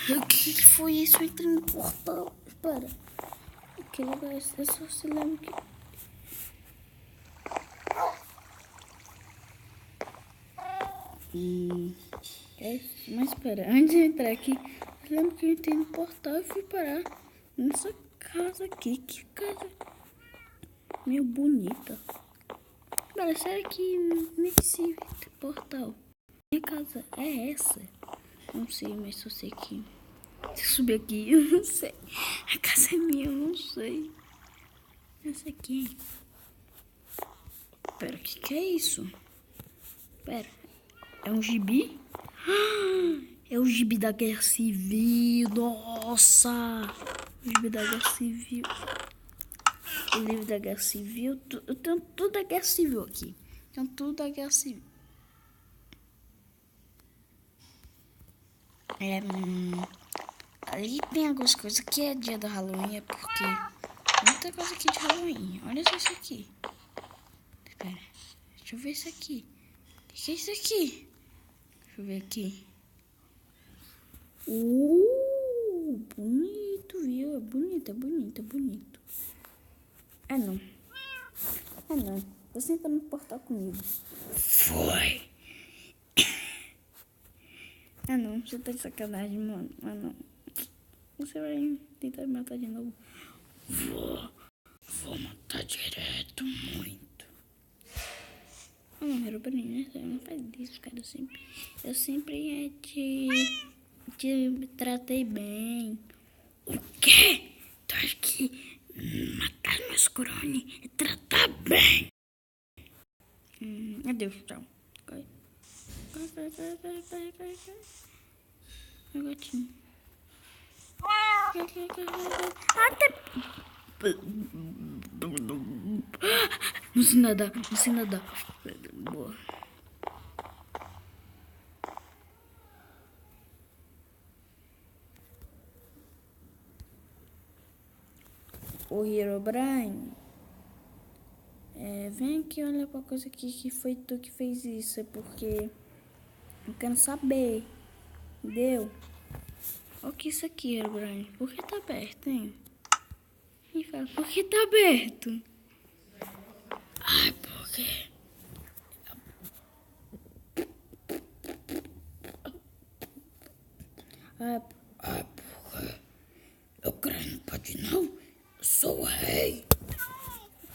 O que foi isso? Eu entrei no portal. Espera. Que lugar é esse? Eu só se lembro que... Mas espera, antes de entrar aqui, eu lembro que eu entrei no portal e fui parar nessa casa aqui. Que casa meio bonita. Espera, será que nesse portal minha casa é essa? Não sei, mas só sei que... Se eu subir aqui, eu não sei. A casa é minha, eu não sei. Essa aqui. Pera, o que é isso? Pera, é um gibi? É o gibi da Guerra Civil. Nossa! O gibi da Guerra Civil. O livro da Guerra Civil. Eu tenho tudo da Guerra Civil aqui. Tenho tudo da Guerra Civil. Ali tem algumas coisas que é dia do Halloween, é porque muita coisa aqui de Halloween. Olha só isso aqui. Espera, deixa eu ver isso aqui. O que é isso aqui? Deixa eu ver aqui. Bonito, viu? É bonito, é bonito, é bonito. Ah, não. Ah, não. Você entra no portal comigo. Foi. Ah, não. Você tá de sacanagem, mano. Ah, não. Você vai tentar me matar de novo. Vou matar direto, muito. Ah, não, Herobrine, né? Não faz isso, cara. Eu sempre te tratei bem. O quê? Tu acha que matar meus crone e tratar bem? Adeus, tchau. Cai. Meu gatinho. Até... Não sei nadar, não sei nadar. Boa. Ô Herobrine, vem aqui olhar pra coisa aqui que foi tu que fez isso. É porque eu quero saber. Entendeu? Olha que isso aqui, Herobrine. Por que tá aberto, hein? Me fala, por que tá aberto? Ai, por quê? Ai, por quê? Eu creio não pode não. Eu sou o rei.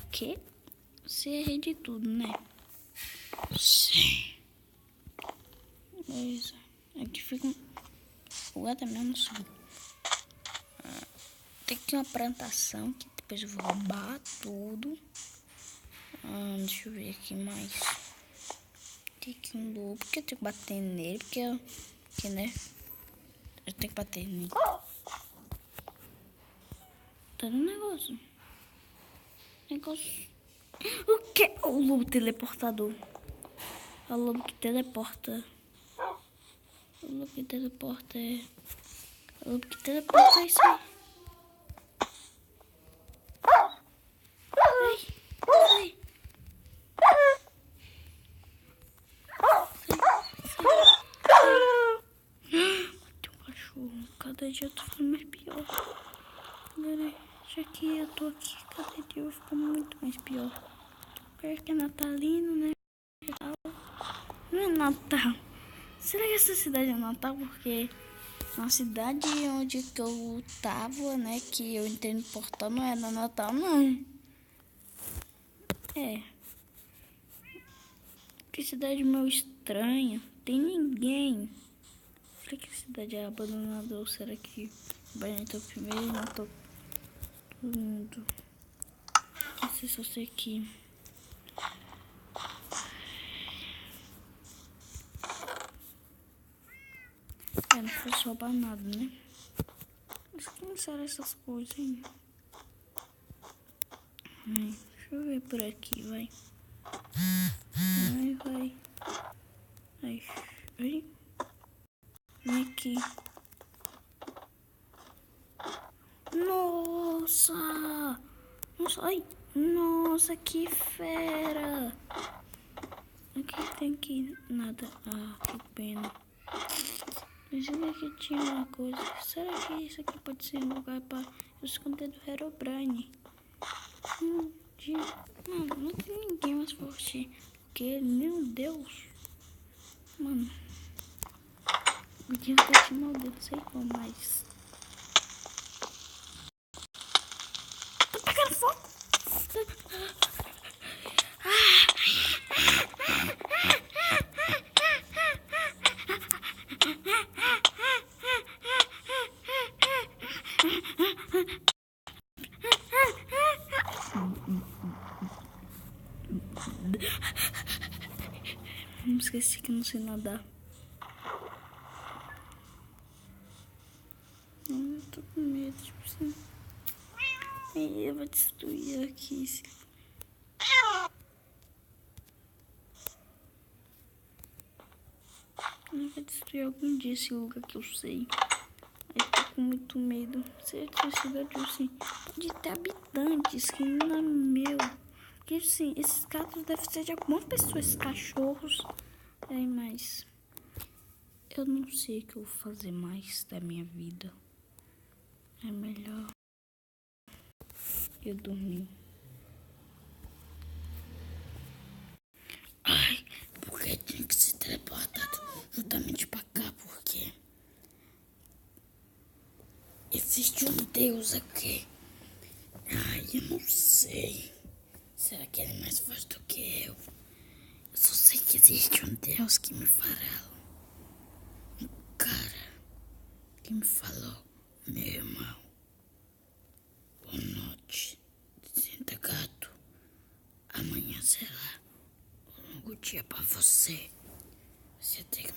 O quê? Você é rei de tudo, né? Sim. Beleza. Aqui fica o gato mesmo só. Tem aqui uma plantação que depois eu vou roubar tudo. Deixa eu ver aqui mais. Tem aqui um lobo que eu tenho que bater nele, porque né? Eu tenho que bater nele. Tá no negócio. O que? O lobo teleportador. É o lobo que teleporta. O lobo que teleporta é... O lobo que teleporta é isso aí. Sai. Matei um cachorro. Cada dia eu tô ficando mais pior. Galera, já que eu tô aqui, cada dia eu fico muito mais pior. Parece que é natalino, né? Não é Natal. Será que essa cidade é Natal? Porque na cidade onde que eu tava, né? Que eu entrei no portal, não era Natal, não. Que cidade meio estranha. Tem ninguém. Será que a cidade é abandonada ou será que o banheiro tá primeiro e não tô todo mundo? Não sei se eu sei que... não foi só nada, né? Mas quem serão essas coisas, hein? Deixa eu ver por aqui, vai. Vai. Ai. Vem aqui. Nossa! Ai! Nossa, que fera! Aqui tem que nada. Ah, que pena. Pensando que tinha uma coisa. Será que isso aqui pode ser um lugar para eu esconder do Herobrine? Mano, não tem ninguém mais forte que ele. Meu Deus. Mano. Eu tinha que timar o dedo, sei como, mas... Tá pegando fogo! Não esqueci que não sei nadar. Eu tô com medo, tipo assim. Eu vou destruir aqui. Eu vou destruir algum dia esse lugar que eu sei. Eu tô com muito medo. Certo, esse lugar, tipo assim, pode ter habitantes que não é meu. Porque assim, esses gatos devem ser de algumas pessoas, esses cachorros. Mas eu não sei o que eu vou fazer mais da minha vida. É melhor eu dormir. Ai, porque tinha que ser teleportado justamente pra cá, porque existe um Deus aqui. Ai, eu não sei. Será que ele é mais forte do que eu? Eu só sei que existe um Deus que me fará. Um cara que me falou, meu irmão, boa noite, senta gato. Amanhã será um longo dia pra você. Você tem